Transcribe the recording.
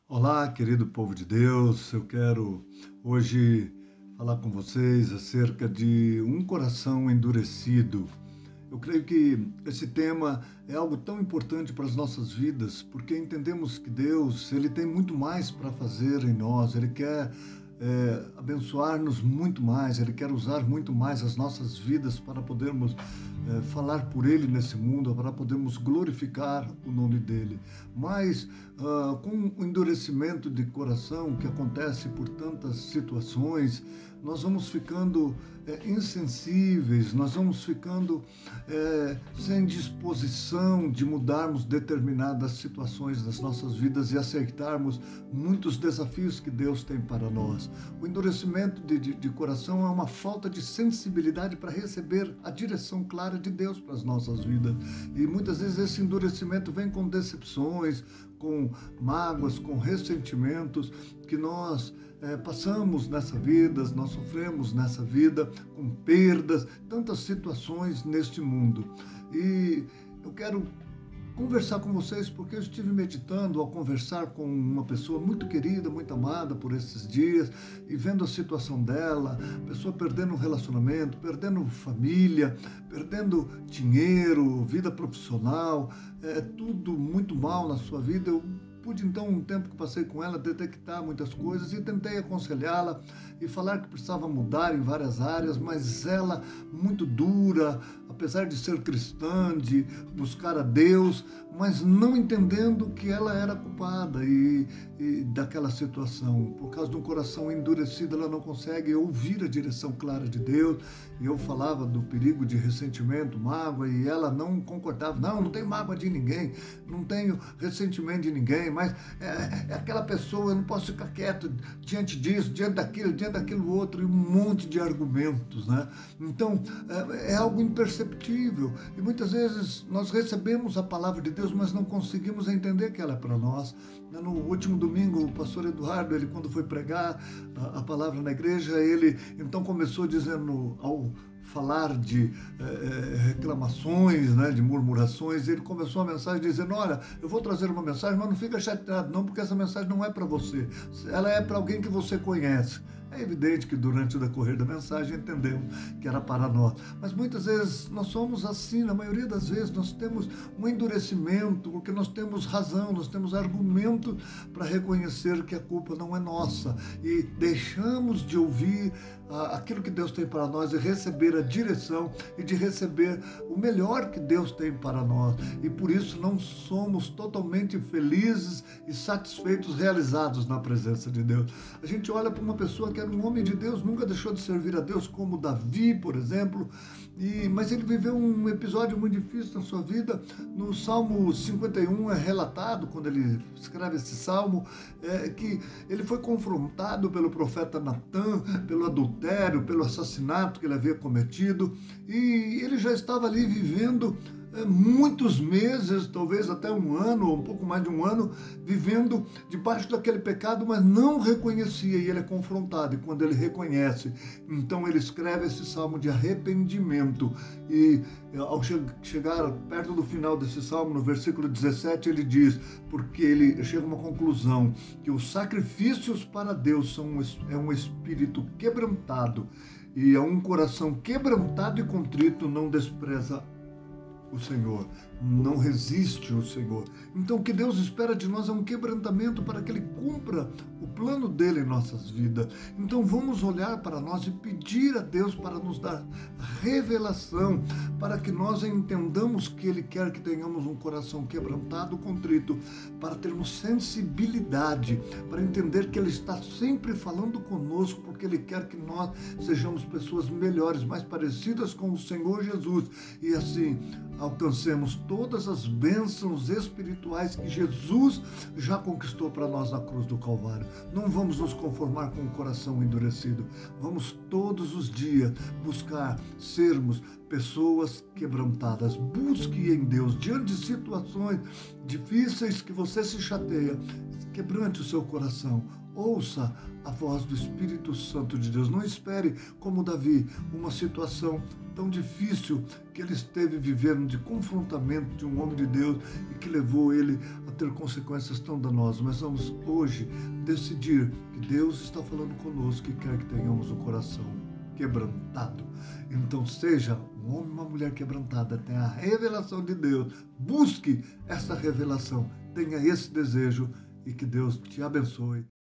Olá, querido povo de Deus, eu quero hoje falar com vocês acerca de um coração endurecido. Eu creio que esse tema é algo tão importante para as nossas vidas, porque entendemos que Deus, Ele tem muito mais para fazer em nós, Ele quer abençoar-nos muito mais, Ele quer usar muito mais as nossas vidas para podermos falar por Ele nesse mundo, para podermos glorificar o nome dEle. Mas com o endurecimento de coração que acontece por tantas situações, nós vamos ficando insensíveis, nós vamos ficando sem disposição de mudarmos determinadas situações das nossas vidas e aceitarmos muitos desafios que Deus tem para nós. O endurecimento de coração é uma falta de sensibilidade para receber a direção clara de Deus para as nossas vidas. E muitas vezes esse endurecimento vem com decepções, com mágoas, com ressentimentos que nós passamos nessa vida, nós sofremos nessa vida, com perdas, tantas situações neste mundo. E eu quero conversar com vocês porque eu estive meditando ao conversar com uma pessoa muito querida, muito amada por esses dias e vendo a situação dela, a pessoa perdendo um relacionamento, perdendo família, perdendo dinheiro, vida profissional, tudo muito mal na sua vida. Eu pude, então, um tempo que passei com ela, detectar muitas coisas e tentei aconselhá-la e falar que precisava mudar em várias áreas, mas ela, muito dura, apesar de ser cristã, de buscar a Deus, mas não entendendo que ela era culpada e daquela situação. Por causa de um coração endurecido, ela não consegue ouvir a direção clara de Deus. E eu falava do perigo de ressentimento, mágoa, e ela não concordava. Não tenho mágoa de ninguém, não tenho ressentimento de ninguém, mas é aquela pessoa, eu não posso ficar quieto diante disso, diante daquilo outro, e um monte de argumentos, né? Então, é algo imperceptível. E muitas vezes nós recebemos a palavra de Deus, mas não conseguimos entender que ela é para nós. No último domingo, o pastor Eduardo, ele quando foi pregar a palavra na igreja, ele então começou dizendo, ao falar de reclamações, né, de murmurações, ele começou a mensagem dizendo, olha, eu vou trazer uma mensagem, mas não fica chateado não, porque essa mensagem não é para você, ela é para alguém que você conhece. É evidente que durante o decorrer da mensagem entendemos que era para nós. Mas muitas vezes nós somos assim, na maioria das vezes nós temos um endurecimento, porque nós temos razão, nós temos argumento para reconhecer que a culpa não é nossa. E deixamos de ouvir aquilo que Deus tem para nós e receber a direção e de receber o melhor que Deus tem para nós. E por isso não somos totalmente felizes e satisfeitos, realizados na presença de Deus. A gente olha para uma pessoa que era um homem de Deus, nunca deixou de servir a Deus, como Davi, por exemplo, mas ele viveu um episódio muito difícil na sua vida. No Salmo 51 é relatado, quando ele escreve esse salmo, que ele foi confrontado pelo profeta Natã, pelo adultério, pelo assassinato que ele havia cometido, e ele já estava ali vivendo muitos meses, talvez até um ano, ou um pouco mais de um ano, vivendo debaixo daquele pecado, mas não reconhecia, e ele é confrontado, e quando ele reconhece, então ele escreve esse salmo de arrependimento, e ao chegar perto do final desse salmo, no versículo 17, ele diz, porque ele chega a uma conclusão, que os sacrifícios para Deus é um espírito quebrantado, e é um coração quebrantado e contrito não despreza o Senhor, não resiste o Senhor. Então o que Deus espera de nós é um quebrantamento para que Ele cumpra o plano dele em nossas vidas. Então vamos olhar para nós e pedir a Deus para nos dar revelação, para que nós entendamos que Ele quer que tenhamos um coração quebrantado, contrito, para termos sensibilidade, para entender que Ele está sempre falando conosco, porque Ele quer que nós sejamos pessoas melhores, mais parecidas com o Senhor Jesus, e assim alcancemos todas as bênçãos espirituais que Jesus já conquistou para nós na cruz do Calvário. Não vamos nos conformar com o coração endurecido. Vamos todos os dias buscar sermos pessoas quebrantadas. Busque em Deus, diante de situações difíceis que você se chateia, quebrante o seu coração. Ouça a voz do Espírito Santo de Deus. Não espere, como Davi, uma situação tão difícil que ele esteve vivendo, de confrontamento de um homem de Deus e que levou ele a ter consequências tão danosas. Mas vamos hoje decidir que Deus está falando conosco e quer que tenhamos o coração quebrantado. Então seja um homem e uma mulher quebrantada, tenha a revelação de Deus, busque essa revelação, tenha esse desejo e que Deus te abençoe.